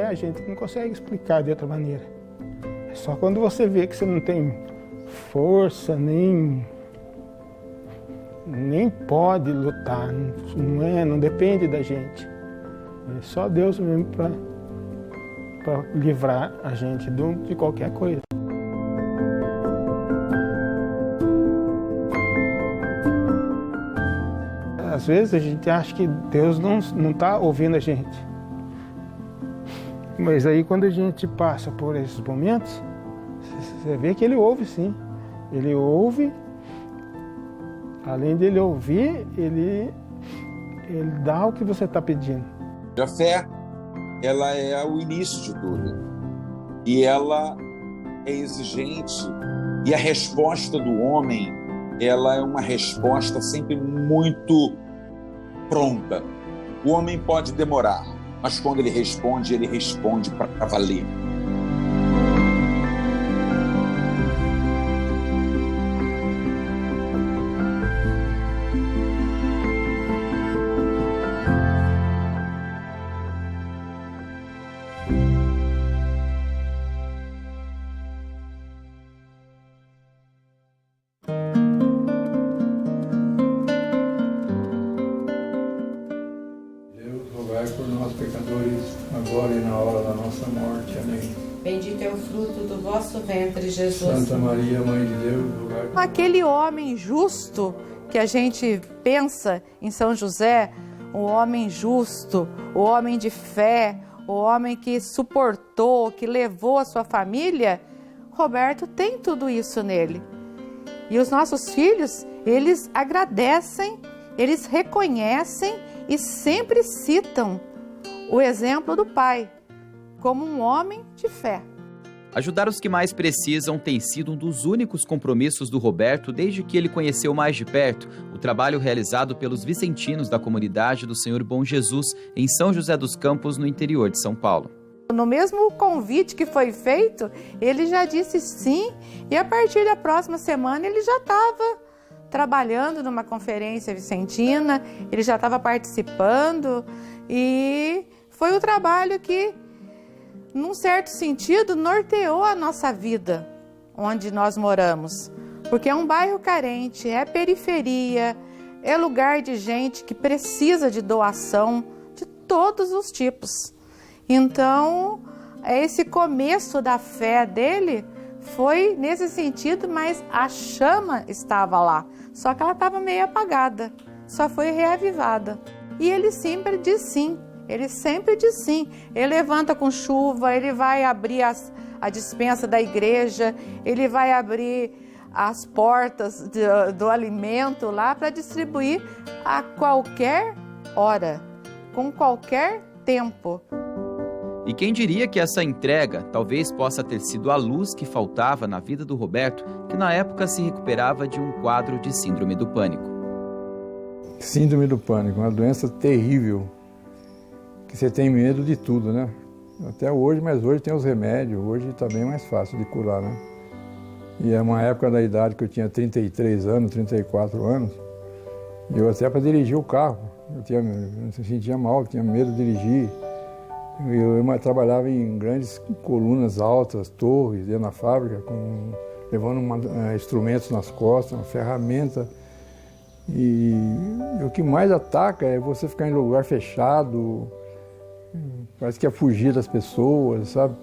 a gente não consegue explicar de outra maneira. É só quando você vê que você não tem força, nem pode lutar, não depende da gente. É só Deus mesmo para livrar a gente de qualquer coisa. Às vezes a gente acha que Deus não está ouvindo a gente. Mas aí quando a gente passa por esses momentos, você vê que Ele ouve sim. Ele ouve, além dele ouvir, ele dá o que você está pedindo. A fé, ela é o início de tudo. E ela é exigente. E a resposta do homem, ela é uma resposta sempre muito pronta. O homem pode demorar, mas quando ele responde para valer. Por nós pecadores, agora e na hora da nossa morte. Amém. Bendito é o fruto do vosso ventre, Jesus. Santa Maria, Mãe de Deus, rogai por nós. Aquele homem justo que a gente pensa em São José, o homem justo, o homem de fé, o homem que suportou, que levou a sua família, Roberto tem tudo isso nele. E os nossos filhos, eles agradecem, eles reconhecem e sempre citam o exemplo do pai como um homem de fé. Ajudar os que mais precisam tem sido um dos únicos compromissos do Roberto desde que ele conheceu mais de perto o trabalho realizado pelos vicentinos da comunidade do Senhor Bom Jesus em São José dos Campos, no interior de São Paulo. No mesmo convite que foi feito, ele já disse sim, e a partir da próxima semana ele já estava trabalhando numa conferência vicentina, ele já estava participando, e foi o trabalho que, num certo sentido, norteou a nossa vida, onde nós moramos. Porque é um bairro carente, é periferia, é lugar de gente que precisa de doação de todos os tipos. Então, esse começo da fé dele foi nesse sentido, mas a chama estava lá. Só que ela estava meio apagada, só foi reavivada. E ele sempre diz sim, ele sempre diz sim. Ele levanta com chuva, ele vai abrir a despensa da igreja, ele vai abrir as portas do alimento lá para distribuir a qualquer hora, com qualquer tempo. E quem diria que essa entrega talvez possa ter sido a luz que faltava na vida do Roberto, que na época se recuperava de um quadro de síndrome do pânico. Síndrome do pânico, uma doença terrível, que você tem medo de tudo, né? Até hoje, mas hoje tem os remédios, hoje está bem mais fácil de curar, né? E é uma época da idade que eu tinha 33 anos, 34 anos, e eu até para dirigir o carro, eu me sentia mal, tinha medo de dirigir. Eu trabalhava em grandes colunas altas, torres, dentro da fábrica, levando instrumentos nas costas, uma ferramenta. E o que mais ataca é você ficar em lugar fechado, parece que é fugir das pessoas, sabe?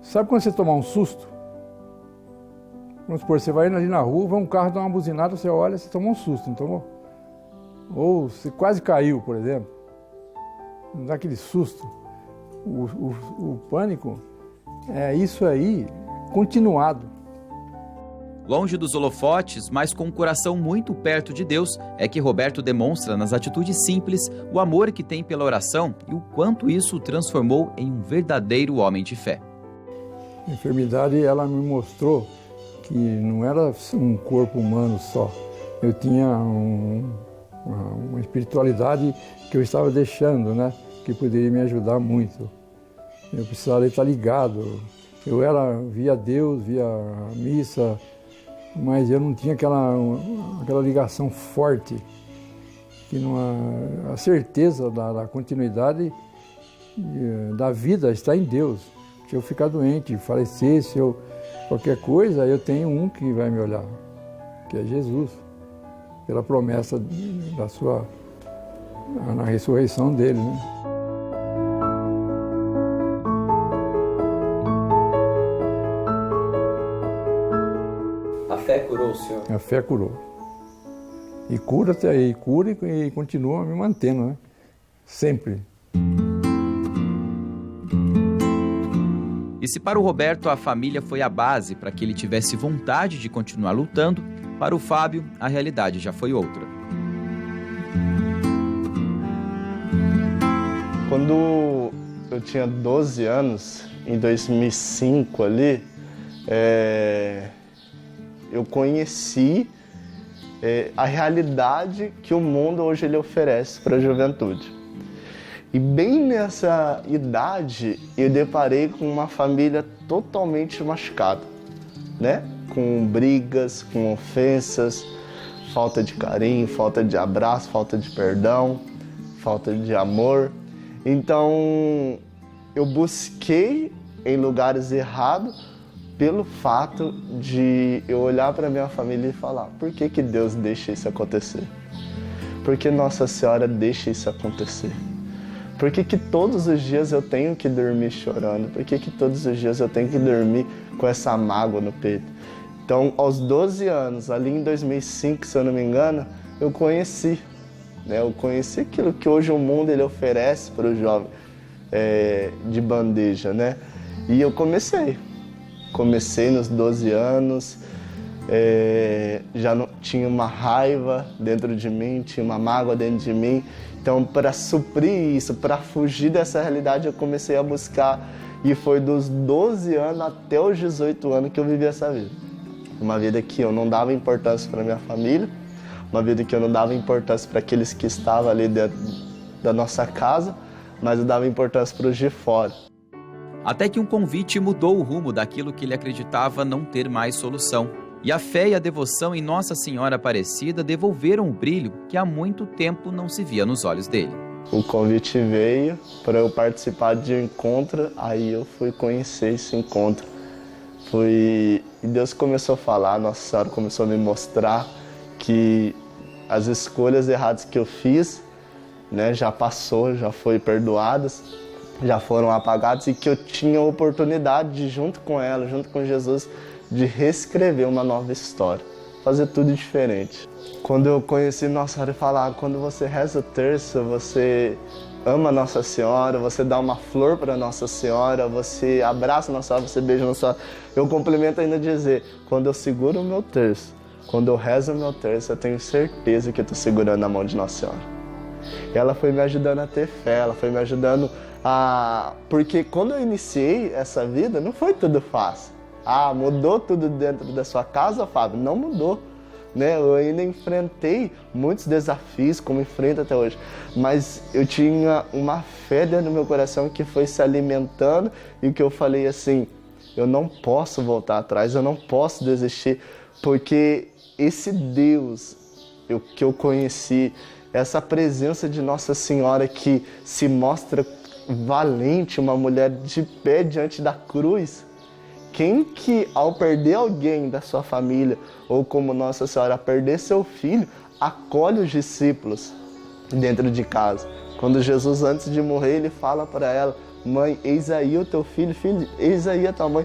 Sabe quando você tomar um susto? Vamos supor, você vai ali na rua, vai um carro dar uma buzinada, você olha, você tomou um susto, não tomou? Ou você quase caiu, por exemplo. Dá aquele susto. O pânico é isso aí, continuado. Longe dos holofotes, mas com o coração muito perto de Deus, é que Roberto demonstra nas atitudes simples o amor que tem pela oração e o quanto isso o transformou em um verdadeiro homem de fé. A enfermidade, ela me mostrou que não era um corpo humano só. Eu tinha uma espiritualidade que eu estava deixando, né? Que poderia me ajudar muito. Eu precisaria estar ligado. Eu via Deus, via a missa, mas eu não tinha aquela ligação forte, a certeza da continuidade da vida está em Deus. Se eu ficar doente, falecer, se eu qualquer coisa, eu tenho um que vai me olhar, que é Jesus, pela promessa na ressurreição dele, né? A fé curou o senhor? A fé curou. E cura até aí, cura e continua me mantendo, né? Sempre. E se para o Roberto a família foi a base para que ele tivesse vontade de continuar lutando, para o Fábio a realidade já foi outra. Quando eu tinha 12 anos, em 2005 ali, eu conheci a realidade que o mundo hoje ele oferece para a juventude. E bem nessa idade eu deparei com uma família totalmente machucada, né? Com brigas, com ofensas, falta de carinho, falta de abraço, falta de perdão, falta de amor. Então eu busquei em lugares errados pelo fato de eu olhar para minha família e falar: por que que Deus deixa isso acontecer? Por que Nossa Senhora deixa isso acontecer? Por que que todos os dias eu tenho que dormir chorando? Por que que todos os dias eu tenho que dormir com essa mágoa no peito? Então, aos 12 anos, ali em 2005, se eu não me engano, eu conheci, né? Eu conheci aquilo que hoje o mundo ele oferece para o jovem de bandeja, né? E eu comecei nos 12 anos, já não, tinha uma raiva dentro de mim, tinha uma mágoa dentro de mim. Então, para suprir isso, para fugir dessa realidade, eu comecei a buscar. E foi dos 12 anos até os 18 anos que eu vivi essa vida. Uma vida que eu não dava importância para minha família, uma vida que eu não dava importância para aqueles que estavam ali dentro da nossa casa, mas eu dava importância para os de fora. Até que um convite mudou o rumo daquilo que ele acreditava não ter mais solução. E a fé e a devoção em Nossa Senhora Aparecida devolveram o brilho que há muito tempo não se via nos olhos dele. O convite veio para eu participar de um encontro, aí eu fui conhecer esse encontro. E Deus começou a falar, Nossa Senhora começou a me mostrar que as escolhas erradas que eu fiz, né, já passou, já foi perdoadas, já foram apagadas, e que eu tinha a oportunidade de, junto com ela, junto com Jesus, de reescrever uma nova história, fazer tudo diferente. Quando eu conheci Nossa Senhora e falar, quando você reza o terço, você ama Nossa Senhora, você dá uma flor para Nossa Senhora, você abraça Nossa Senhora, você beija Nossa Senhora. Eu complemento ainda dizer, quando eu seguro o meu terço, quando eu rezo o meu terço, eu tenho certeza que eu estou segurando a mão de Nossa Senhora. E ela foi me ajudando a ter fé, ela foi me ajudando a... Porque quando eu iniciei essa vida, não foi tudo fácil. Mudou tudo dentro da sua casa, Fábio? Não mudou, né? Eu ainda enfrentei muitos desafios, como enfrento até hoje. Mas eu tinha uma fé dentro do meu coração que foi se alimentando e que eu falei assim, eu não posso voltar atrás, eu não posso desistir, porque esse Deus que eu conheci, essa presença de Nossa Senhora que se mostra valente, uma mulher de pé diante da cruz. Quem que, ao perder alguém da sua família, ou como Nossa Senhora, perder seu filho, acolhe os discípulos dentro de casa. Quando Jesus, antes de morrer, ele fala para ela, mãe, eis aí o teu filho, filho, eis aí a tua mãe.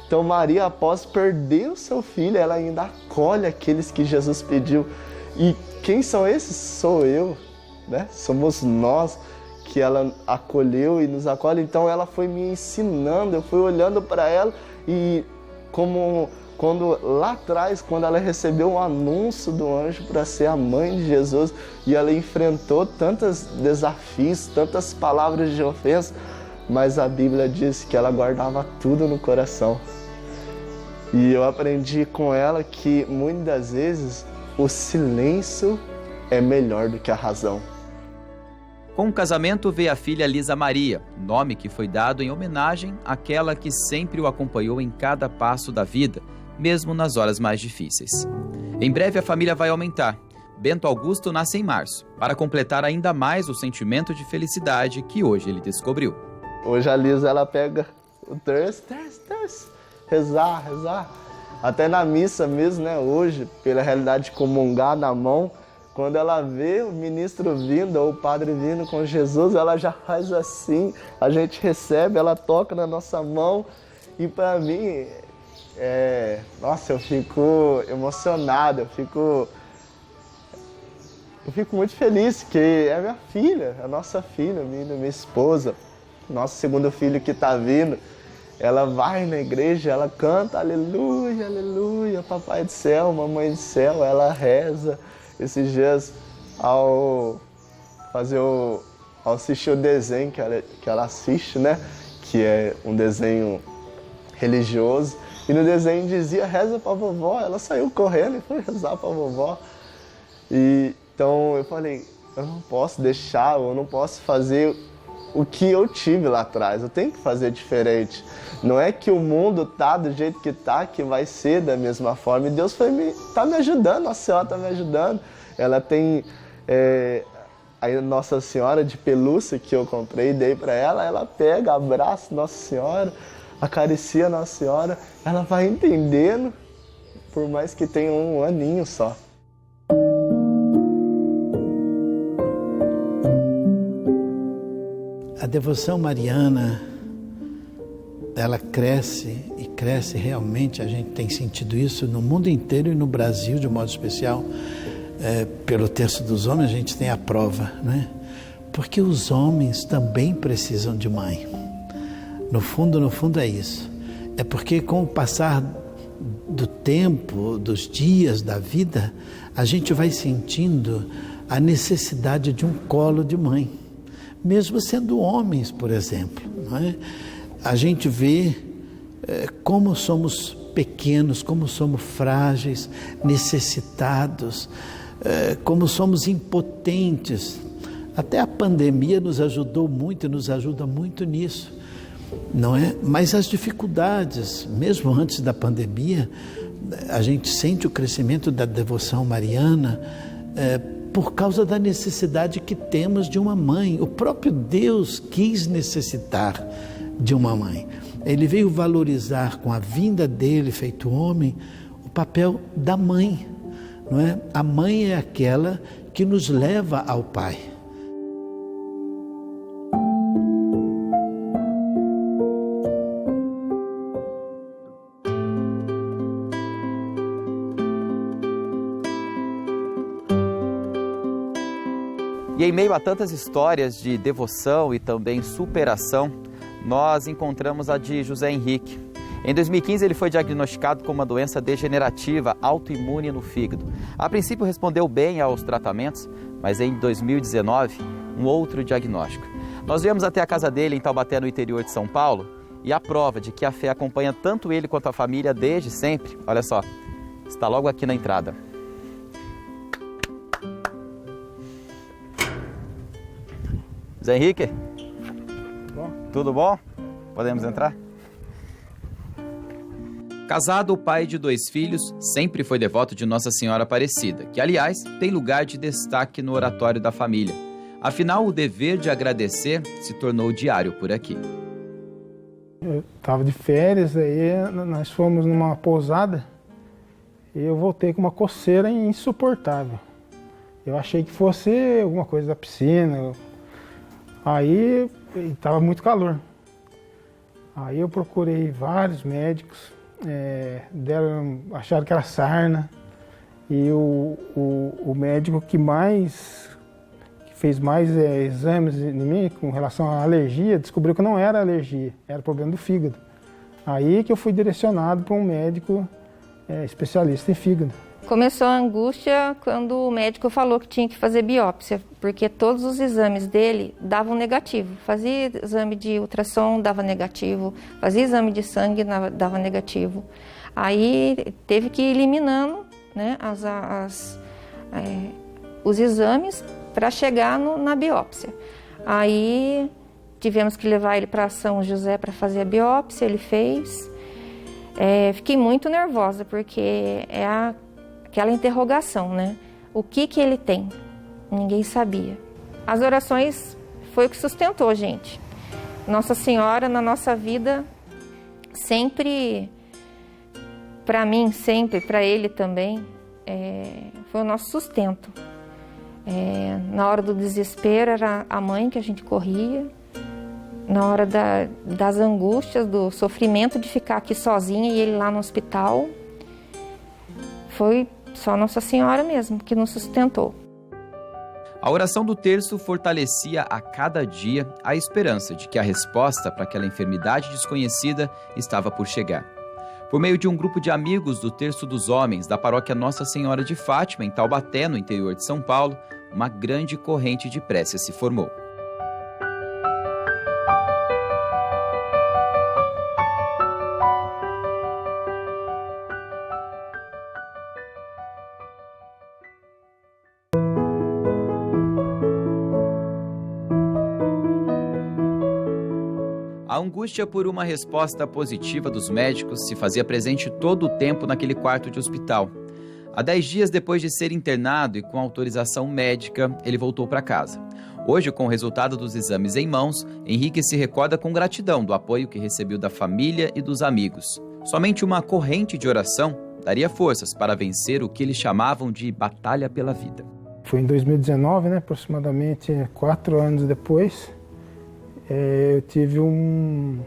Então Maria, após perder o seu filho, ela ainda acolhe aqueles que Jesus pediu. E quem são esses? Sou eu, né? Somos nós que ela acolheu e nos acolhe. Então ela foi me ensinando, eu fui olhando para ela. E quando lá atrás, quando ela recebeu um anúncio do anjo para ser a mãe de Jesus, e ela enfrentou tantos desafios, tantas palavras de ofensa, mas a Bíblia diz que ela guardava tudo no coração. E eu aprendi com ela que muitas das vezes o silêncio é melhor do que a razão. Com o casamento veio a filha Lisa Maria, nome que foi dado em homenagem àquela que sempre o acompanhou em cada passo da vida, mesmo nas horas mais difíceis. Em breve a família vai aumentar. Bento Augusto nasce em março, para completar ainda mais o sentimento de felicidade que hoje ele descobriu. Hoje a Lisa, ela pega o terço, rezar. Até na missa mesmo, né? Hoje, pela realidade de comungar na mão, quando ela vê o ministro vindo ou o padre vindo com Jesus, ela já faz assim, a gente recebe, ela toca na nossa mão e para mim, nossa, eu fico emocionado, eu fico muito feliz, que é minha filha, a nossa filha, minha esposa, nosso segundo filho que está vindo. Ela vai na igreja, ela canta aleluia, aleluia, papai do céu, mamãe do céu, ela reza. Esses dias, ao assistir o desenho que ela assiste, né? Que é um desenho religioso. E no desenho dizia, reza pra vovó. Ela saiu correndo e foi rezar pra vovó. E então eu falei, eu não posso deixar, eu não posso fazer o que eu tive lá atrás, eu tenho que fazer diferente. Não é que o mundo tá do jeito que tá, que vai ser da mesma forma. E Deus tá me ajudando, Nossa Senhora tá me ajudando. Ela tem a Nossa Senhora de pelúcia que eu comprei e dei para ela. Ela pega, abraça Nossa Senhora, acaricia Nossa Senhora. Ela vai entendendo, por mais que tenha um aninho só. A devoção mariana, ela cresce e cresce realmente, a gente tem sentido isso no mundo inteiro e no Brasil de um modo especial. Pelo Terço dos Homens a gente tem a prova, né? Porque os homens também precisam de mãe. No fundo é isso. É porque com o passar do tempo, dos dias, da vida, a gente vai sentindo a necessidade de um colo de mãe. Mesmo sendo homens, por exemplo, não é? A gente vê como somos pequenos, como somos frágeis, necessitados, como somos impotentes. Até a pandemia nos ajudou muito e nos ajuda muito nisso, não é? Mas as dificuldades, mesmo antes da pandemia, a gente sente o crescimento da devoção mariana, por causa da necessidade que temos de uma mãe. O próprio Deus quis necessitar de uma mãe. Ele veio valorizar com a vinda dele, feito homem, o papel da mãe, não é? A mãe é aquela que nos leva ao Pai. E em meio a tantas histórias de devoção e também superação, nós encontramos a de José Henrique. Em 2015, ele foi diagnosticado com uma doença degenerativa autoimune no fígado. A princípio, respondeu bem aos tratamentos, mas em 2019, um outro diagnóstico. Nós viemos até a casa dele em Taubaté, no interior de São Paulo, e a prova de que a fé acompanha tanto ele quanto a família desde sempre, olha só, está logo aqui na entrada. Zé Henrique? Bom. Tudo bom? Podemos entrar? Casado, pai de 2 filhos, sempre foi devoto de Nossa Senhora Aparecida, que, aliás, tem lugar de destaque no oratório da família. Afinal, o dever de agradecer se tornou diário por aqui. Eu estava de férias, aí nós fomos numa pousada e eu voltei com uma coceira insuportável. Eu achei que fosse alguma coisa da piscina. Aí estava muito calor. Aí eu procurei vários médicos, acharam que era sarna. E o médico que fez mais exames em mim com relação à alergia, descobriu que não era alergia, era problema do fígado. Aí que eu fui direcionado para um médico especialista em fígado. Começou a angústia quando o médico falou que tinha que fazer biópsia, porque todos os exames dele davam negativo. Fazia exame de ultrassom, dava negativo. Fazia exame de sangue, dava negativo. Aí teve que ir eliminando, né, os exames para chegar na biópsia. Aí tivemos que levar ele para São José para fazer a biópsia, ele fez. Fiquei muito nervosa, porque aquela interrogação, né? O que ele tem? Ninguém sabia. As orações foi o que sustentou a gente. Nossa Senhora na nossa vida sempre, para mim sempre, para ele também, foi o nosso sustento. Na hora do desespero era a mãe que a gente corria, na hora das angústias, do sofrimento de ficar aqui sozinha e ele lá no hospital, foi só Nossa Senhora mesmo que nos sustentou. A oração do terço fortalecia a cada dia a esperança de que a resposta para aquela enfermidade desconhecida estava por chegar. Por meio de um grupo de amigos do Terço dos Homens da paróquia Nossa Senhora de Fátima, em Taubaté, no interior de São Paulo, uma grande corrente de preces se formou. A angústia por uma resposta positiva dos médicos se fazia presente todo o tempo naquele quarto de hospital. Há 10 dias depois de ser internado e com autorização médica, ele voltou para casa. Hoje, com o resultado dos exames em mãos, Henrique se recorda com gratidão do apoio que recebeu da família e dos amigos. Somente uma corrente de oração daria forças para vencer o que eles chamavam de batalha pela vida. Foi em 2019, aproximadamente 4 anos depois, eu tive um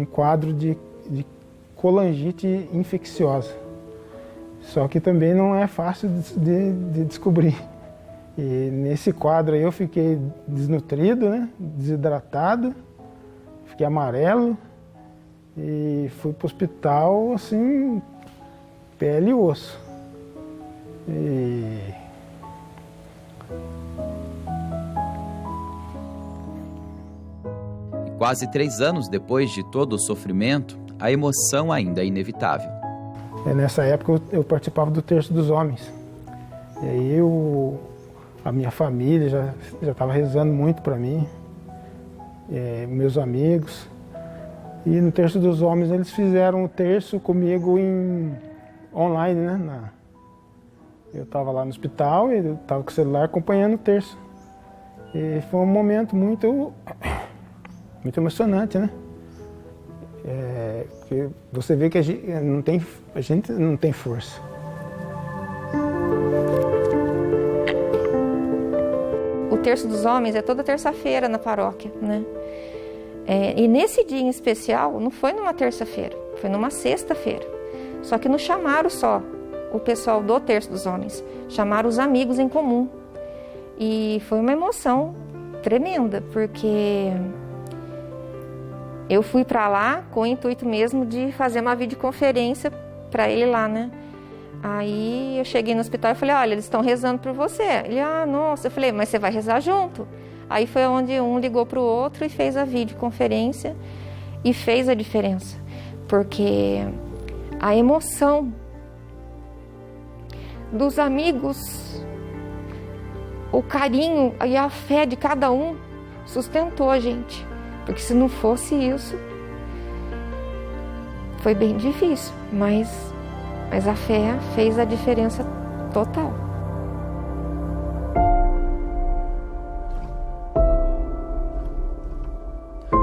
quadro de colangite infecciosa. Só que também não é fácil de descobrir. E nesse quadro aí eu fiquei desnutrido, desidratado, fiquei amarelo e fui para o hospital assim, pele e osso. E quase 3 anos depois de todo o sofrimento, a emoção ainda é inevitável. Nessa época eu participava do Terço dos Homens. E aí a minha família já estava rezando muito para mim, meus amigos. E no Terço dos Homens eles fizeram o terço comigo online, Eu estava lá no hospital e eu estava com o celular acompanhando o terço. E foi um momento muito emocionante, porque você vê que a gente não tem força. O Terço dos Homens é toda terça-feira na paróquia, e nesse dia em especial, não foi numa terça-feira, foi numa sexta-feira. Só que não chamaram só o pessoal do Terço dos Homens, chamaram os amigos em comum. E foi uma emoção tremenda, porque eu fui para lá com o intuito mesmo de fazer uma videoconferência para ele lá, Aí eu cheguei no hospital e falei, olha, eles estão rezando por você. Ele, nossa. Eu falei, mas você vai rezar junto? Aí foi onde um ligou para o outro e fez a videoconferência e fez a diferença. Porque a emoção dos amigos, o carinho e a fé de cada um sustentou a gente. Porque se não fosse isso, foi bem difícil, mas a fé fez a diferença total.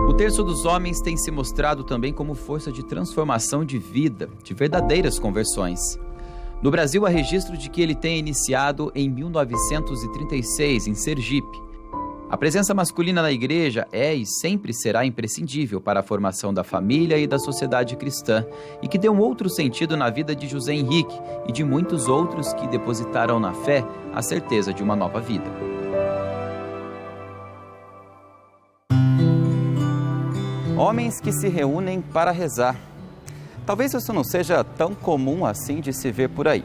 O Terço dos Homens tem se mostrado também como força de transformação de vida, de verdadeiras conversões. No Brasil, há registro de que ele tenha iniciado em 1936, em Sergipe. A presença masculina na igreja é e sempre será imprescindível para a formação da família e da sociedade cristã, e que deu um outro sentido na vida de José Henrique e de muitos outros que depositaram na fé a certeza de uma nova vida. Homens que se reúnem para rezar. Talvez isso não seja tão comum assim de se ver por aí.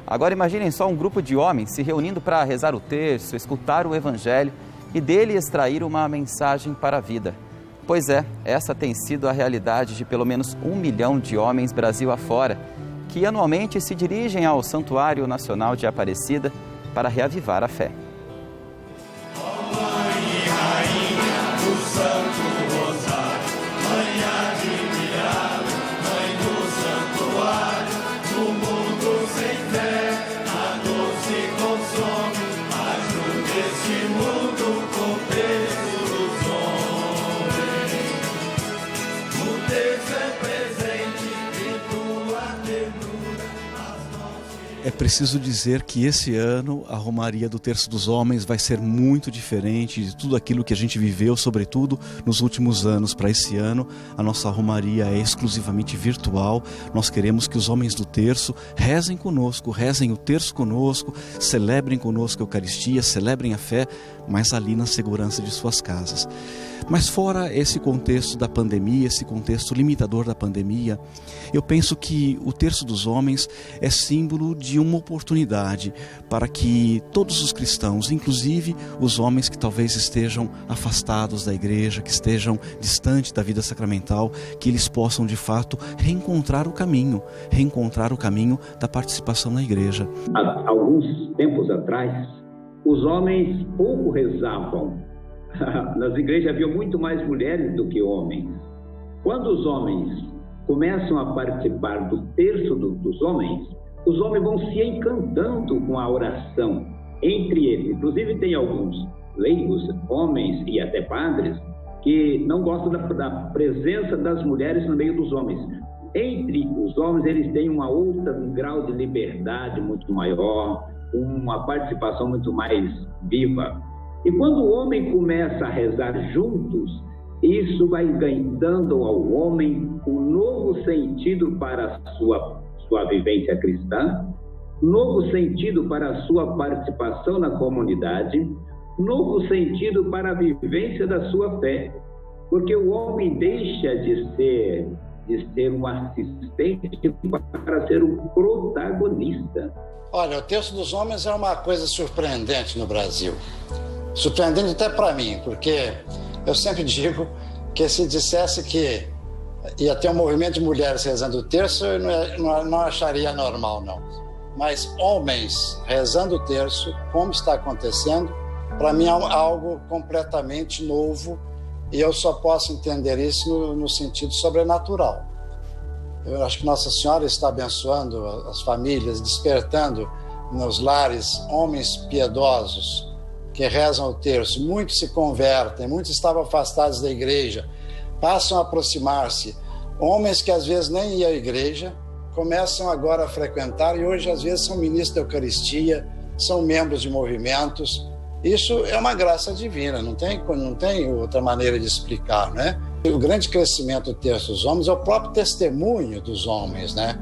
Agora imaginem só um grupo de homens se reunindo para rezar o terço, escutar o evangelho e dele extrair uma mensagem para a vida. Pois é, essa tem sido a realidade de pelo menos 1 milhão de homens Brasil afora, que anualmente se dirigem ao Santuário Nacional de Aparecida para reavivar a fé. É preciso dizer que esse ano a Romaria do Terço dos Homens vai ser muito diferente de tudo aquilo que a gente viveu, sobretudo nos últimos anos. Para esse ano, a nossa Romaria é exclusivamente virtual. Nós queremos que os homens do terço rezem conosco, rezem o terço conosco, celebrem conosco a Eucaristia, celebrem a fé, mas ali na segurança de suas casas. Mas fora esse contexto da pandemia, esse contexto limitador da pandemia, eu penso que o Terço dos Homens é símbolo de uma oportunidade para que todos os cristãos, inclusive os homens que talvez estejam afastados da igreja, que estejam distantes da vida sacramental, que eles possam de fato reencontrar o caminho da participação na igreja. Há alguns tempos atrás, os homens pouco rezavam. Nas igrejas havia muito mais mulheres do que homens. Quando os homens começam a participar do terço dos homens, os homens vão se encantando com a oração entre eles. Inclusive tem alguns leigos, homens e até padres, que não gostam da presença das mulheres no meio dos homens. Entre os homens eles têm um grau de liberdade muito maior, uma participação muito mais viva. E quando o homem começa a rezar juntos, isso vai dando ao homem um novo sentido para a sua vivência cristã, novo sentido para a sua participação na comunidade, novo sentido para a vivência da sua fé. Porque o homem deixa de ser um assistente para ser um protagonista. Olha, o Terço dos Homens é uma coisa surpreendente no Brasil. Surpreendente até para mim, porque eu sempre digo que se dissesse que ia ter um movimento de mulheres rezando o terço, eu não acharia normal, não. Mas homens rezando o terço, como está acontecendo, para mim é algo completamente novo e eu só posso entender isso no sentido sobrenatural. Eu acho que Nossa Senhora está abençoando as famílias, despertando nos lares homens piedosos que rezam o terço. Muitos se convertem, muitos estavam afastados da igreja, passam a aproximar-se. Homens que às vezes nem iam à igreja, começam agora a frequentar e hoje às vezes são ministros da Eucaristia, são membros de movimentos. Isso é uma graça divina, não tem outra maneira de explicar, né? O grande crescimento do Terço dos Homens é o próprio testemunho dos homens, né?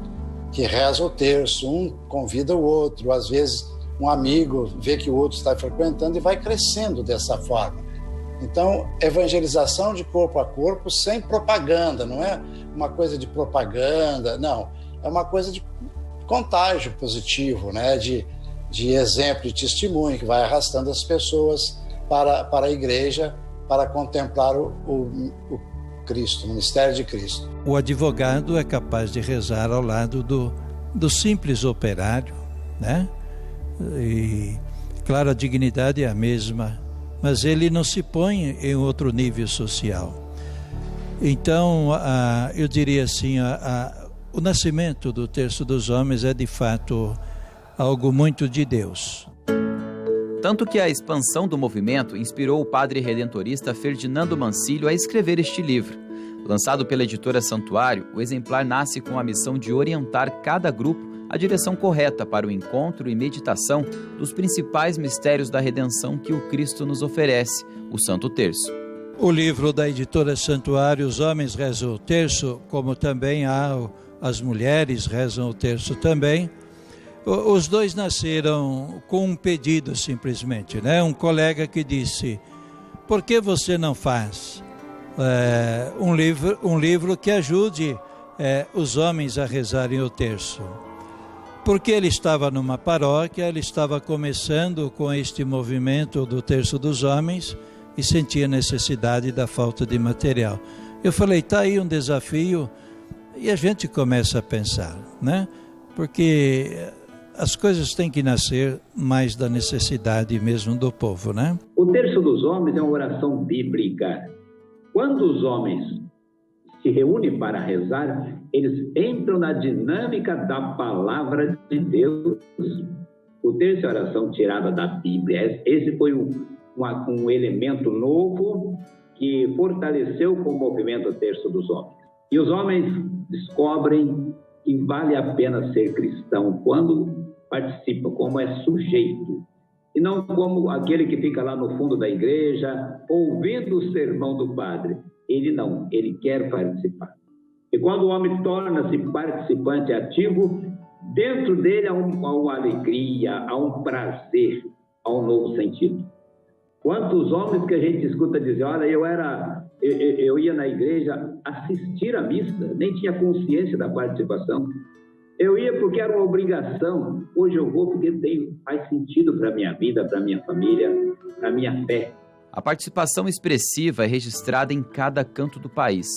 Que rezam o terço, um convida o outro, às vezes um amigo vê que o outro está frequentando e vai crescendo dessa forma. Então, evangelização de corpo a corpo sem propaganda, não é uma coisa de propaganda, não. É uma coisa de contágio positivo, né? De exemplo, de testemunho, que vai arrastando as pessoas para a igreja, para contemplar o Cristo, o mistério de Cristo. O advogado é capaz de rezar ao lado do simples operário, né? E, claro, a dignidade é a mesma, mas ele não se põe em outro nível social. Então, eu diria assim, o nascimento do Terço dos Homens é de fato algo muito de Deus. Tanto que a expansão do movimento inspirou o padre redentorista Ferdinando Mancilio a escrever este livro. Lançado pela editora Santuário, o exemplar nasce com a missão de orientar cada grupo a direção correta para o encontro e meditação dos principais mistérios da redenção que o Cristo nos oferece, o Santo Terço. O livro da editora Santuário, os homens rezam o terço, como também as mulheres rezam o terço também. Os dois nasceram com um pedido simplesmente, né? Um colega que disse: por que você não faz um livro que ajude os homens a rezarem o terço? Porque ele estava numa paróquia, ele estava começando com este movimento do Terço dos Homens e sentia necessidade da falta de material. Eu falei, tá aí um desafio, e a gente começa a pensar, né? Porque as coisas têm que nascer mais da necessidade mesmo do povo, né? O Terço dos Homens é uma oração bíblica. Quando os homens se reúnem para rezar, eles entram na dinâmica da palavra de Deus. O terço é a oração tirada da Bíblia. Esse foi um elemento novo que fortaleceu com o movimento Terço dos Homens. E os homens descobrem que vale a pena ser cristão quando participa, como é sujeito, e não como aquele que fica lá no fundo da igreja, ouvindo o sermão do padre. Ele não, ele quer participar. E quando o homem torna-se participante ativo, dentro dele há uma alegria, há um prazer, há um novo sentido. Quantos homens que a gente escuta dizer, olha, eu ia na igreja assistir à missa, nem tinha consciência da participação. Eu ia porque era uma obrigação, hoje eu vou porque faz sentido para a minha vida, para a minha família, para a minha fé. A participação expressiva é registrada em cada canto do país.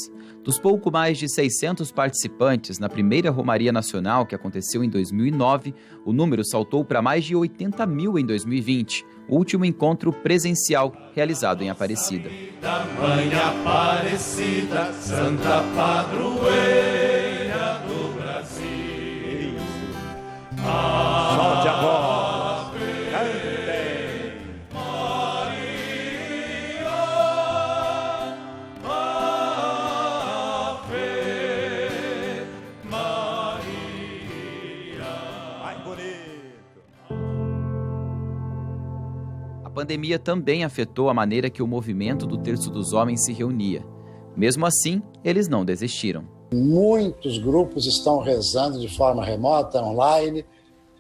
Dos pouco mais de 600 participantes na primeira Romaria Nacional, que aconteceu em 2009, o número saltou para mais de 80 mil em 2020, o último encontro presencial realizado em Aparecida. Da Mãe Aparecida, Santa Padroeira do Brasil. Solte a voz, cantem, Maria, Ave Maria. Ai, bonito. A pandemia também afetou a maneira que o movimento do Terço dos Homens se reunia. Mesmo assim, eles não desistiram. Muitos grupos estão rezando de forma remota, online,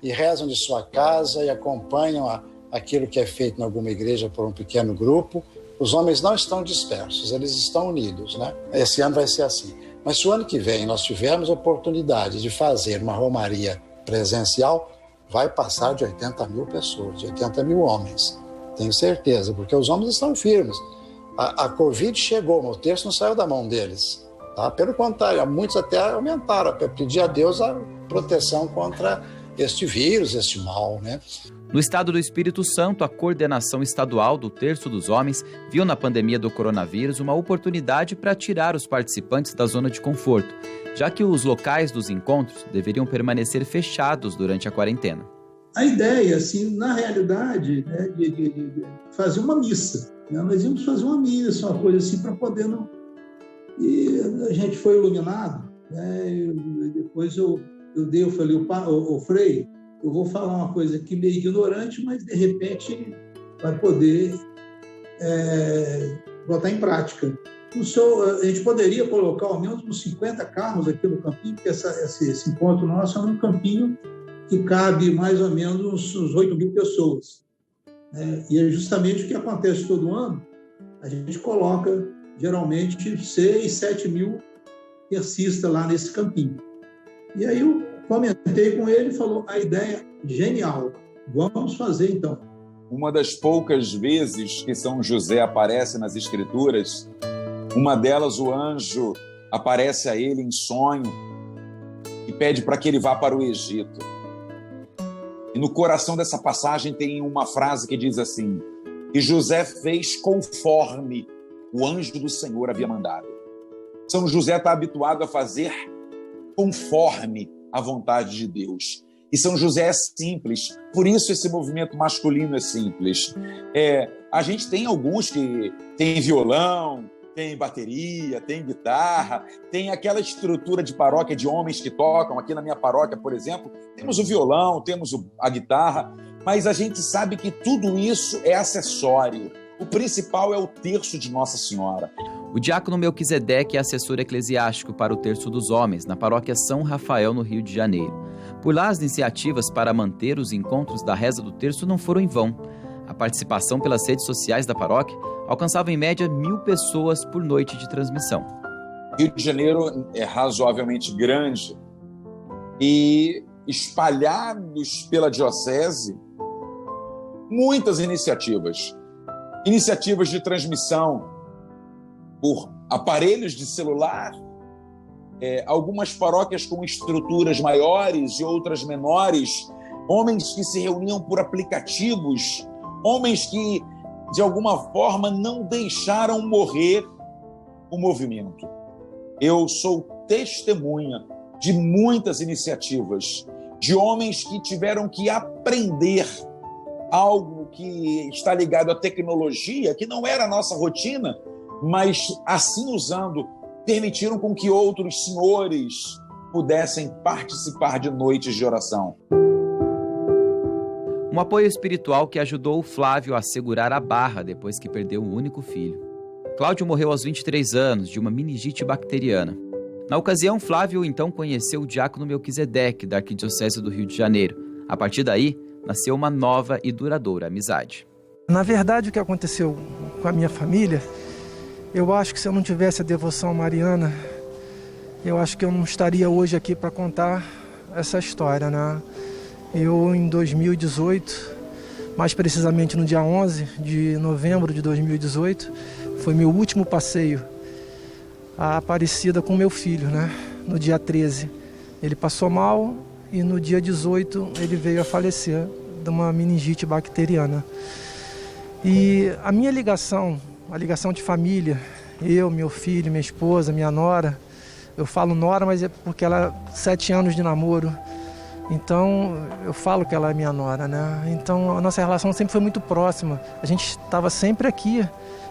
e rezam de sua casa e acompanham aquilo que é feito em alguma igreja por um pequeno grupo. Os homens não estão dispersos, eles estão unidos, né? Esse ano vai ser assim. Mas se o ano que vem nós tivermos a oportunidade de fazer uma romaria presencial, vai passar de 80 mil pessoas, de 80 mil homens. Tenho certeza, porque os homens estão firmes. A Covid chegou, mas o terço não saiu da mão deles. Tá? Pelo contrário, muitos até aumentaram para pedir a Deus a proteção contra este vírus, este mal, né? No estado do Espírito Santo, a coordenação estadual do Terço dos Homens viu na pandemia do coronavírus uma oportunidade para tirar os participantes da zona de conforto, já que os locais dos encontros deveriam permanecer fechados durante a quarentena. A ideia, assim, na realidade, é de fazer uma missa. Né? Nós íamos fazer uma missa, uma coisa assim, para poder não... E a gente foi iluminado, né? Depois eu falei, o Frei, eu vou falar uma coisa aqui meio ignorante, mas de repente vai poder botar em prática. A gente poderia colocar ao menos uns 50 carros aqui no campinho, porque esse encontro nosso é um campinho que cabe mais ou menos uns 8 mil pessoas. Né? E é justamente o que acontece todo ano, a gente coloca geralmente 6, 7 mil tercistas lá nesse campinho. E aí eu comentei com ele e falou, a ideia genial, vamos fazer então. Uma das poucas vezes que São José aparece nas Escrituras, uma delas o anjo aparece a ele em sonho e pede para que ele vá para o Egito. E no coração dessa passagem tem uma frase que diz assim, que José fez conforme o anjo do Senhor havia mandado. São José está habituado a fazer conforme a vontade de Deus. E São José é simples, por isso esse movimento masculino é simples. A gente tem alguns que tem violão, tem bateria, tem guitarra, tem aquela estrutura de paróquia de homens que tocam. Aqui na minha paróquia, por exemplo, temos o violão, temos a guitarra, mas a gente sabe que tudo isso é acessório. O principal é o terço de Nossa Senhora. O diácono Melquisedeque é assessor eclesiástico para o Terço dos Homens, na paróquia São Rafael, no Rio de Janeiro. Por lá, as iniciativas para manter os encontros da Reza do Terço não foram em vão. A participação pelas redes sociais da paróquia alcançava em média 1.000 pessoas por noite de transmissão. Rio de Janeiro é razoavelmente grande e espalhados pela diocese, muitas iniciativas de transmissão por aparelhos de celular, algumas paróquias com estruturas maiores e outras menores, homens que se reuniam por aplicativos, homens que, de alguma forma, não deixaram morrer o movimento. Eu sou testemunha de muitas iniciativas, de homens que tiveram que aprender algo que está ligado à tecnologia, que não era a nossa rotina, mas assim usando, permitiram com que outros senhores pudessem participar de noites de oração. Um apoio espiritual que ajudou o Flávio a segurar a barra depois que perdeu o único filho. Cláudio morreu aos 23 anos de uma meningite bacteriana. Na ocasião, Flávio então conheceu o diácono Melquisedeque, da Arquidiocese do Rio de Janeiro. A partir daí, nasceu uma nova e duradoura amizade. Na verdade, o que aconteceu com a minha família, eu acho que se eu não tivesse a devoção mariana, eu acho que eu não estaria hoje aqui para contar essa história, né? Eu, em 2018, mais precisamente no dia 11 de novembro de 2018, foi meu último passeio à Aparecida com meu filho, né? No dia 13. Ele passou mal e no dia 18 ele veio a falecer de uma meningite bacteriana. E a minha ligação, a ligação de família, eu, meu filho, minha esposa, minha nora, eu falo nora, mas é porque ela 7 anos de namoro, então eu falo que ela é minha nora, né? Então a nossa relação sempre foi muito próxima, a gente estava sempre aqui,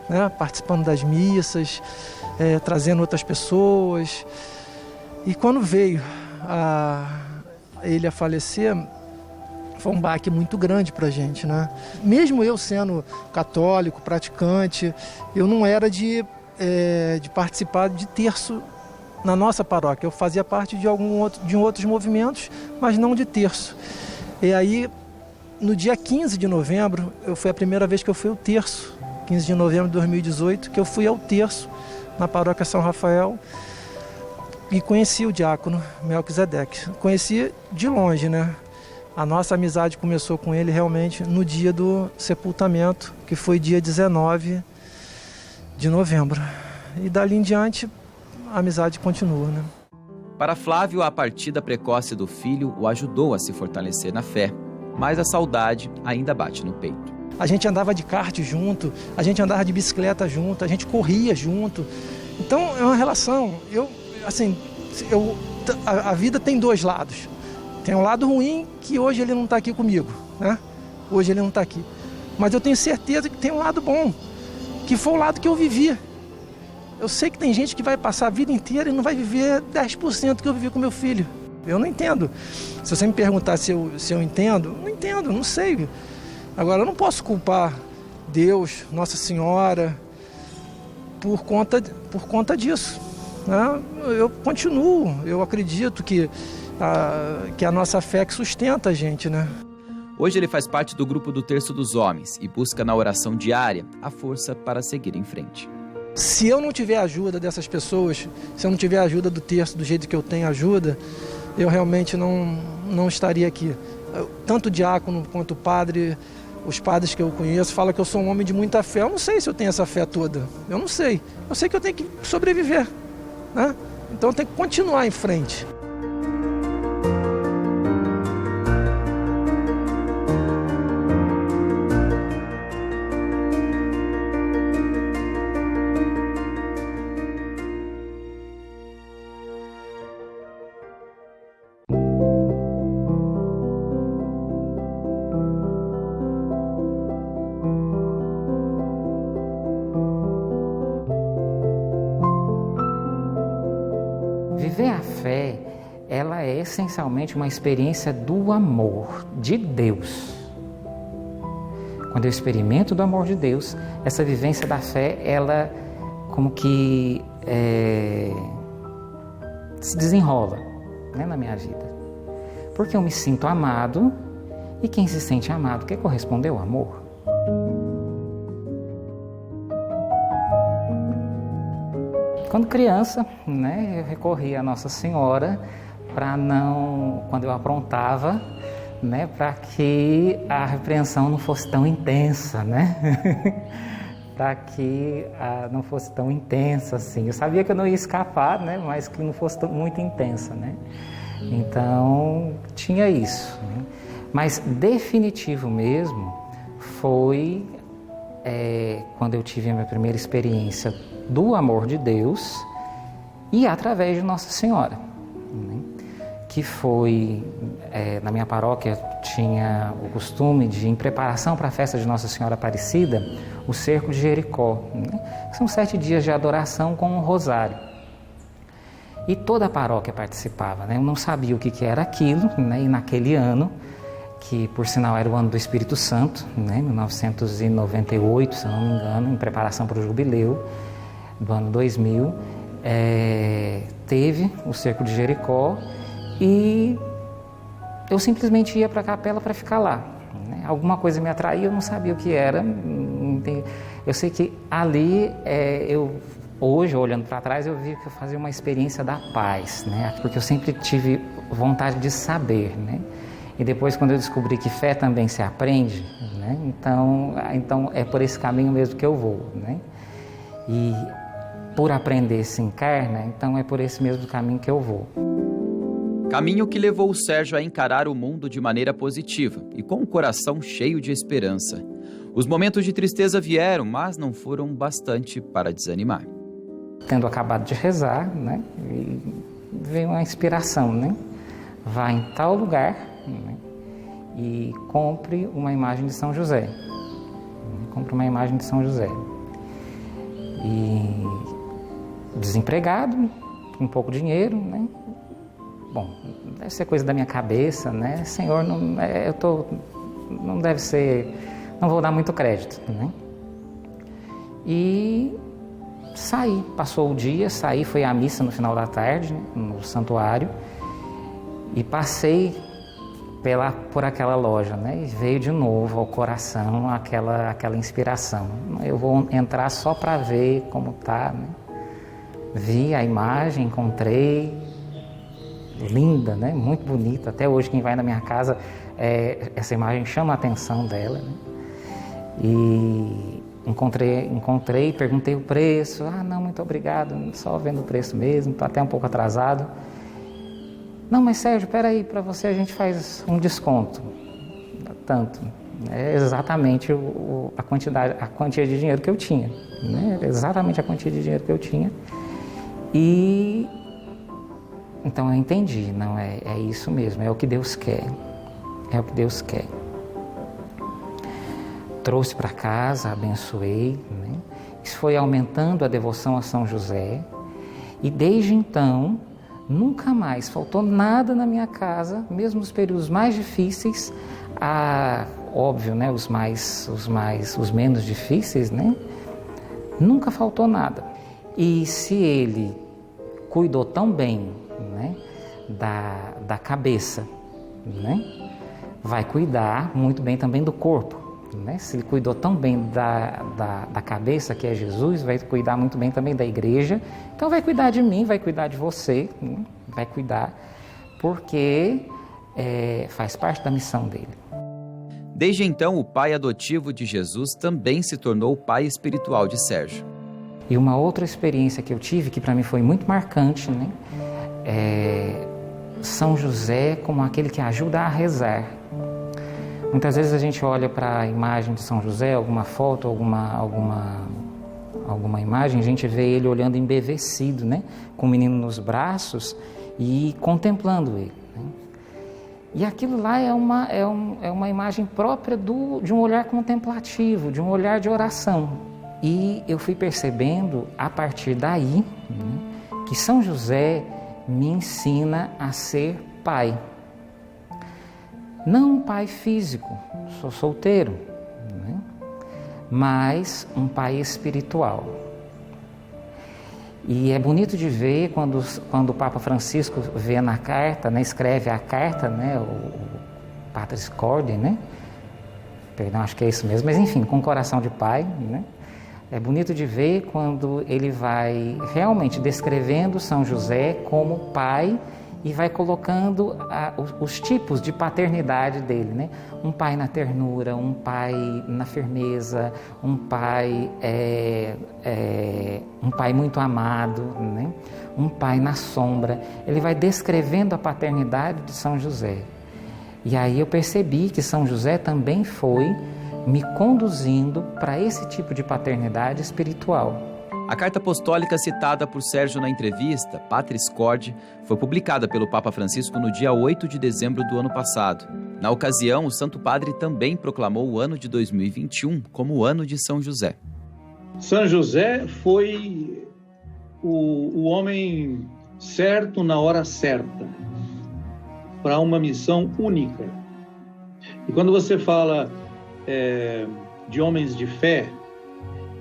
né? Participando das missas, trazendo outras pessoas. E quando veio ele a falecer, foi um baque muito grande para a gente, né? Mesmo eu sendo católico, praticante, eu não era de participar de terço na nossa paróquia. Eu fazia parte de outros movimentos, mas não de terço. E aí, no dia 15 de novembro, foi a primeira vez que eu fui ao terço, 15 de novembro de 2018, que eu fui ao terço na paróquia São Rafael e conheci o diácono Melquisedeque. Conheci de longe, né? A nossa amizade começou com ele realmente no dia do sepultamento, que foi dia 19 de novembro. E dali em diante, a amizade continua, né? Para Flávio, a partida precoce do filho o ajudou a se fortalecer na fé, mas a saudade ainda bate no peito. A gente andava de kart junto, a gente andava de bicicleta junto, a gente corria junto. Então, é uma relação. A vida tem dois lados. Tem um lado ruim que hoje ele não está aqui comigo, né? Hoje ele não está aqui. Mas eu tenho certeza que tem um lado bom, que foi o lado que eu vivi. Eu sei que tem gente que vai passar a vida inteira e não vai viver 10% que eu vivi com meu filho. Eu não entendo. Se você me perguntar se eu entendo, não entendo, não sei. Agora, eu não posso culpar Deus, Nossa Senhora, por conta disso, né? Eu continuo, eu acredito que a nossa fé que sustenta a gente, né? Hoje ele faz parte do grupo do Terço dos Homens e busca na oração diária a força para seguir em frente. Se eu não tiver a ajuda dessas pessoas, se eu não tiver a ajuda do terço do jeito que eu tenho ajuda, eu realmente não estaria aqui. Tanto o diácono quanto o padre, os padres que eu conheço, falam que eu sou um homem de muita fé. Eu não sei se eu tenho essa fé toda. Eu não sei. Eu sei que eu tenho que sobreviver, né? Então eu tenho que continuar em frente. Viver a fé, ela é essencialmente uma experiência do amor de Deus. Quando eu experimento do amor de Deus, essa vivência da fé, ela como que se desenrola, né, na minha vida. Porque eu me sinto amado, e quem se sente amado quer corresponder ao amor. Quando criança, né, eu recorria a Nossa Senhora quando eu aprontava, né, para que a repreensão não fosse tão intensa, né? Para que não fosse tão intensa assim. Eu sabia que eu não ia escapar, né, mas que não fosse muito intensa, né? Então, tinha isso, né? Mas definitivo mesmo foi quando eu tive a minha primeira experiência do amor de Deus e através de Nossa Senhora, né? Que foi, na minha paróquia tinha o costume de, em preparação para a festa de Nossa Senhora Aparecida, o cerco de Jericó, né? São 7 dias de adoração com um rosário. E toda a paróquia participava, né? Eu não sabia o que era aquilo, né? E naquele ano que por sinal era o ano do Espírito Santo, né? 1998, se eu não me engano, em preparação para o jubileu do ano 2000, teve o cerco de Jericó e eu simplesmente ia para a capela para ficar lá. Né? Alguma coisa me atraía, eu não sabia o que era. Eu sei que ali, hoje, olhando para trás, eu vi que eu fazia uma experiência da paz, né? Porque eu sempre tive vontade de saber, né? E depois, quando eu descobri que fé também se aprende, né? Então é por esse caminho mesmo que eu vou, né? E por aprender se encarna, então é por esse mesmo caminho que eu vou. Caminho que levou o Sérgio a encarar o mundo de maneira positiva e com o coração cheio de esperança. Os momentos de tristeza vieram, mas não foram bastante para desanimar. Tendo acabado de rezar, né? E veio uma inspiração, né? Vá em tal lugar, né? E compre uma imagem de São José. Compre uma imagem de São José. E desempregado, com pouco dinheiro, né? Bom, deve ser coisa da minha cabeça, né? Senhor, não deve ser, não vou dar muito crédito, né? E saí, passou o dia, saí, fui à missa no final da tarde, né, no santuário, e passei por aquela loja, né? E veio de novo ao coração aquela inspiração. Eu vou entrar só para ver como tá, né? Vi a imagem, encontrei, linda, né? Muito bonita. Até hoje quem vai na minha casa, essa imagem chama a atenção dela, né? E encontrei, perguntei o preço. Ah, não, muito obrigado, só vendo o preço mesmo, estou até um pouco atrasado. Não, mas Sérgio, peraí, para você a gente faz um desconto. Tanto. É exatamente a quantia de dinheiro que eu tinha, né? Exatamente a quantia de dinheiro que eu tinha. E então eu entendi, não é isso mesmo, é o que Deus quer. É o que Deus quer. Trouxe para casa, abençoei, né? Isso foi aumentando a devoção a São José. E desde então, nunca mais faltou nada na minha casa, mesmo nos períodos mais difíceis, óbvio, né? Os menos difíceis, né? Nunca faltou nada. E se ele cuidou tão bem, né, da cabeça, né, vai cuidar muito bem também do corpo, né? Se ele cuidou tão bem da cabeça, que é Jesus, vai cuidar muito bem também da igreja. Então vai cuidar de mim, vai cuidar de você, né? Vai cuidar, porque faz parte da missão dele. Desde então, o pai adotivo de Jesus também se tornou o pai espiritual de Sérgio. E uma outra experiência que eu tive, que para mim foi muito marcante, né? São José como aquele que ajuda a rezar. Muitas vezes a gente olha para a imagem de São José, alguma foto, alguma imagem, a gente vê ele olhando embevecido, né? Com o menino nos braços e contemplando ele, né? E aquilo lá é uma imagem própria de um olhar contemplativo, de um olhar de oração. E eu fui percebendo, a partir daí, né, que São José me ensina a ser pai. Não um pai físico, sou solteiro, né, mas um pai espiritual. E é bonito de ver quando o Papa Francisco vê na carta, né, escreve a carta, né, o Patris Corde, né? Perdão, acho que é isso mesmo, mas enfim, com coração de pai, né? É bonito de ver quando ele vai realmente descrevendo São José como pai e vai colocando os tipos de paternidade dele, né? Um pai na ternura, um pai na firmeza, um pai muito amado, né? Um pai na sombra. Ele vai descrevendo a paternidade de São José. E aí eu percebi que São José também foi me conduzindo para esse tipo de paternidade espiritual. A carta apostólica citada por Sérgio na entrevista, Patris Corde, foi publicada pelo Papa Francisco no dia 8 de dezembro do ano passado. Na ocasião, o Santo Padre também proclamou o ano de 2021 como o ano de São José. São José foi o homem certo na hora certa, para uma missão única. E quando você fala de homens de fé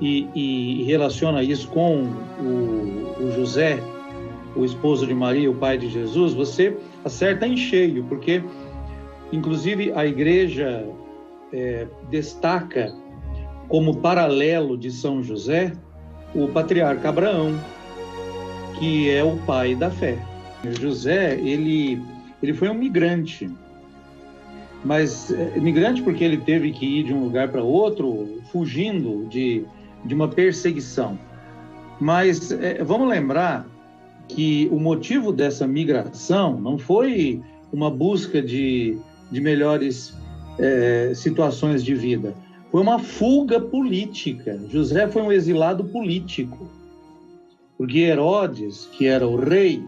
e relaciona isso com o José, o esposo de Maria, o pai de Jesus, você acerta em cheio, porque inclusive a igreja destaca como paralelo de São José o patriarca Abraão, que é o pai da fé. José, ele foi um migrante, mas migrante porque ele teve que ir de um lugar para outro, fugindo de uma perseguição. Mas vamos lembrar que o motivo dessa migração não foi uma busca de melhores situações de vida, foi uma fuga política. José foi um exilado político, porque Herodes, que era o rei,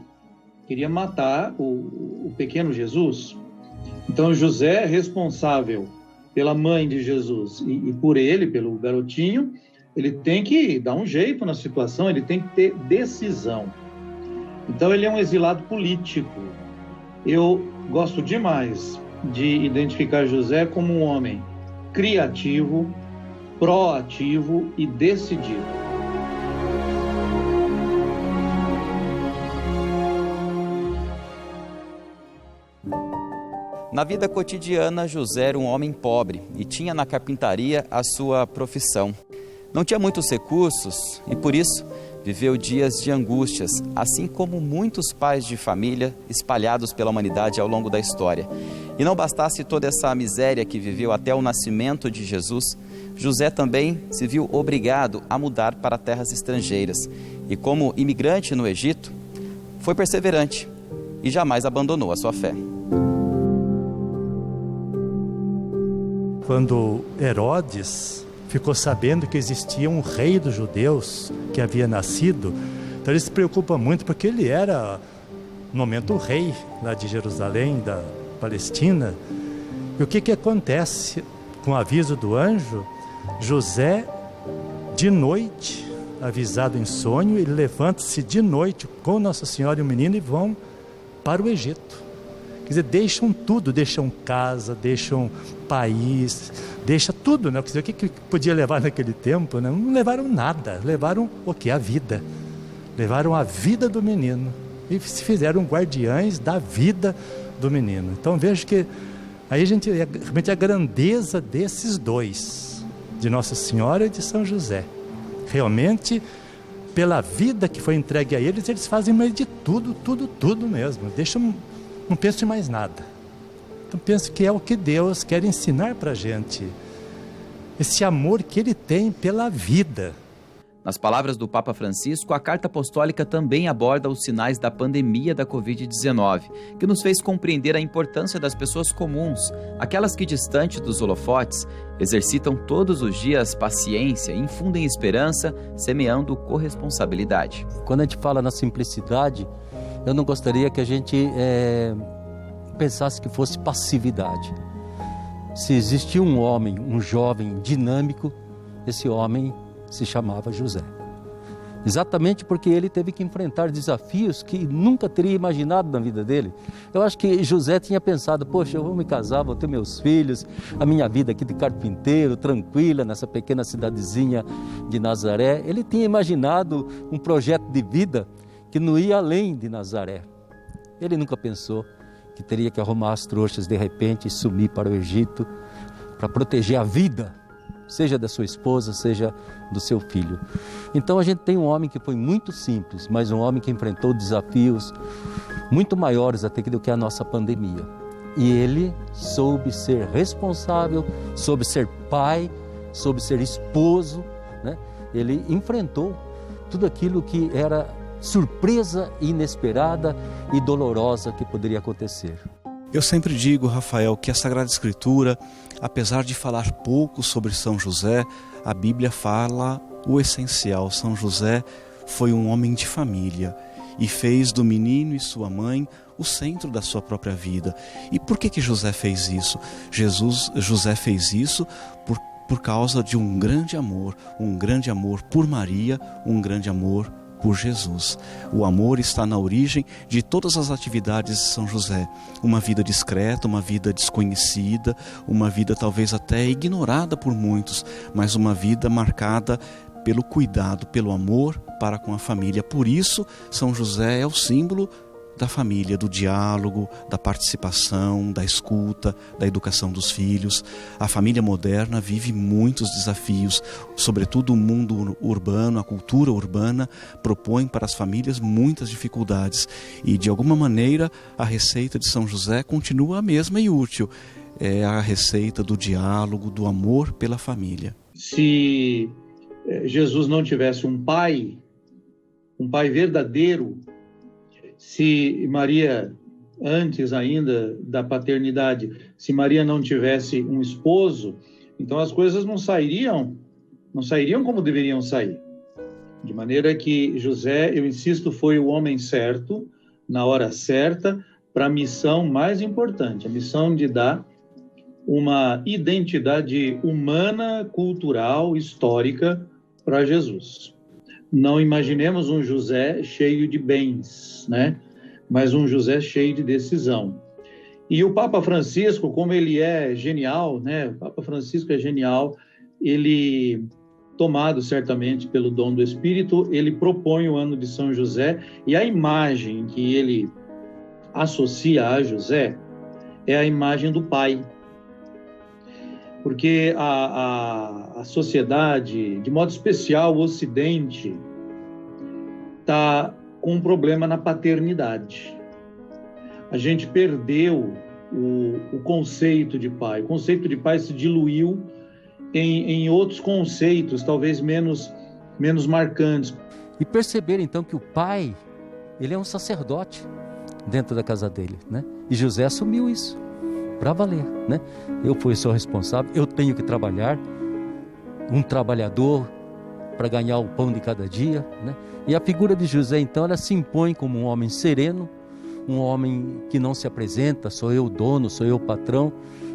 queria matar o pequeno Jesus. Então José é responsável pela mãe de Jesus e por ele, pelo garotinho, ele tem que dar um jeito na situação, ele tem que ter decisão. Então ele é um exilado político. Eu gosto demais de identificar José como um homem criativo, proativo e decidido. Na vida cotidiana, José era um homem pobre e tinha na carpintaria a sua profissão. Não tinha muitos recursos e, por isso, viveu dias de angústias, assim como muitos pais de família espalhados pela humanidade ao longo da história. E não bastasse toda essa miséria que viveu até o nascimento de Jesus, José também se viu obrigado a mudar para terras estrangeiras. E como imigrante no Egito, foi perseverante e jamais abandonou a sua fé. Quando Herodes ficou sabendo que existia um rei dos judeus que havia nascido, então ele se preocupa muito, porque ele era, no momento, o rei lá de Jerusalém, da Palestina. E o que acontece? Com o aviso do anjo, José, de noite, avisado em sonho, ele levanta-se de noite com Nossa Senhora e o menino e vão para o Egito. Quer dizer, deixam tudo, deixam casa, deixam país, deixa tudo, né? Quer dizer, o que podia levar naquele tempo, né? Não levaram nada, levaram o quê? A vida. Levaram a vida do menino e se fizeram guardiães da vida do menino. Então vejo que aí realmente a grandeza desses dois, de Nossa Senhora e de São José. Realmente, pela vida que foi entregue a eles, eles fazem mais de tudo mesmo. Não penso em mais nada. Então penso que é o que Deus quer ensinar para a gente. Esse amor que Ele tem pela vida. Nas palavras do Papa Francisco, a Carta Apostólica também aborda os sinais da pandemia da Covid-19, que nos fez compreender a importância das pessoas comuns, aquelas que, distante dos holofotes, exercitam todos os dias paciência, infundem esperança, semeando corresponsabilidade. Quando a gente fala na simplicidade, eu não gostaria que a gente pensasse que fosse passividade. Se existia um homem, um jovem dinâmico, esse homem se chamava José. Exatamente porque ele teve que enfrentar desafios que nunca teria imaginado na vida dele. Eu acho que José tinha pensado, poxa, eu vou me casar, vou ter meus filhos, a minha vida aqui de carpinteiro, tranquila, nessa pequena cidadezinha de Nazaré. Ele tinha imaginado um projeto de vida que não ia além de Nazaré. Ele nunca pensou que teria que arrumar as trouxas de repente e sumir para o Egito para proteger a vida, seja da sua esposa, seja do seu filho. Então a gente tem um homem que foi muito simples, mas um homem que enfrentou desafios muito maiores até do que a nossa pandemia. E ele soube ser responsável, soube ser pai, soube ser esposo, né? Ele enfrentou tudo aquilo que era surpresa inesperada e dolorosa que poderia acontecer. Eu sempre digo, Rafael, que a Sagrada Escritura, apesar de falar pouco sobre São José, a Bíblia fala o essencial. São José foi um homem de família e fez do menino e sua mãe o centro da sua própria vida. E por que José fez isso? José fez isso por causa de um grande amor por Maria, um grande amor por Jesus. O amor está na origem de todas as atividades de São José. Uma vida discreta, uma vida desconhecida, uma vida talvez até ignorada por muitos, mas uma vida marcada pelo cuidado, pelo amor para com a família. Por isso, São José é o símbolo da família, do diálogo, da participação, da escuta, da educação dos filhos. A família moderna vive muitos desafios, sobretudo o mundo urbano, a cultura urbana propõe para as famílias muitas dificuldades e, de alguma maneira, a receita de São José continua a mesma e útil. É a receita do diálogo, do amor pela família. Se Jesus não tivesse um pai verdadeiro, se Maria, antes ainda da paternidade, se Maria não tivesse um esposo, então as coisas não sairiam como deveriam sair. De maneira que José, eu insisto, foi o homem certo, na hora certa, para a missão mais importante, a missão de dar uma identidade humana, cultural, histórica para Jesus. Não imaginemos um José cheio de bens, né? Mas um José cheio de decisão. E o Papa Francisco, como ele é genial, né? O Papa Francisco é genial, ele, tomado certamente pelo dom do Espírito, ele propõe o ano de São José, e a imagem que ele associa a José é a imagem do pai. Porque a sociedade, de modo especial o Ocidente, está com um problema na paternidade. A gente perdeu o conceito de pai. O conceito de pai se diluiu em outros conceitos, talvez menos marcantes. E perceber então que o pai, ele é um sacerdote dentro da casa dele, né? E José assumiu isso. Para valer, né? Eu sou responsável, eu tenho que trabalhar, um trabalhador para ganhar o pão de cada dia, né? E a figura de José, então, ela se impõe como um homem sereno, um homem que não se apresenta, sou eu o dono, sou eu o patrão,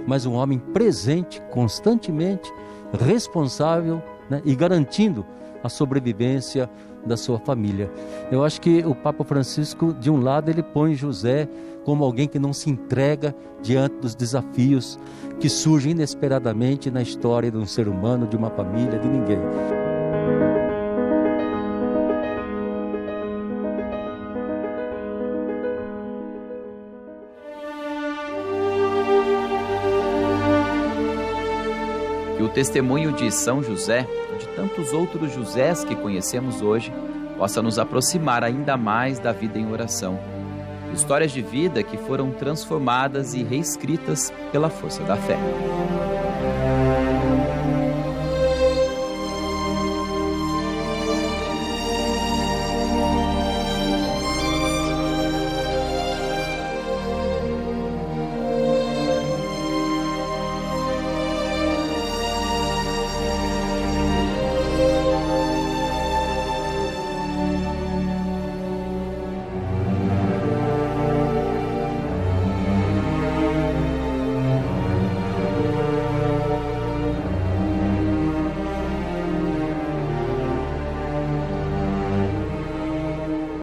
mas um homem presente, constantemente, responsável, né? E garantindo a sobrevivência da sua família. Eu acho que o Papa Francisco, de um lado, ele põe José como alguém que não se entrega diante dos desafios que surgem inesperadamente na história de um ser humano, de uma família, de ninguém. Que o testemunho de São José, de tantos outros Josés que conhecemos hoje, possa nos aproximar ainda mais da vida em oração. Histórias de vida que foram transformadas e reescritas pela força da fé.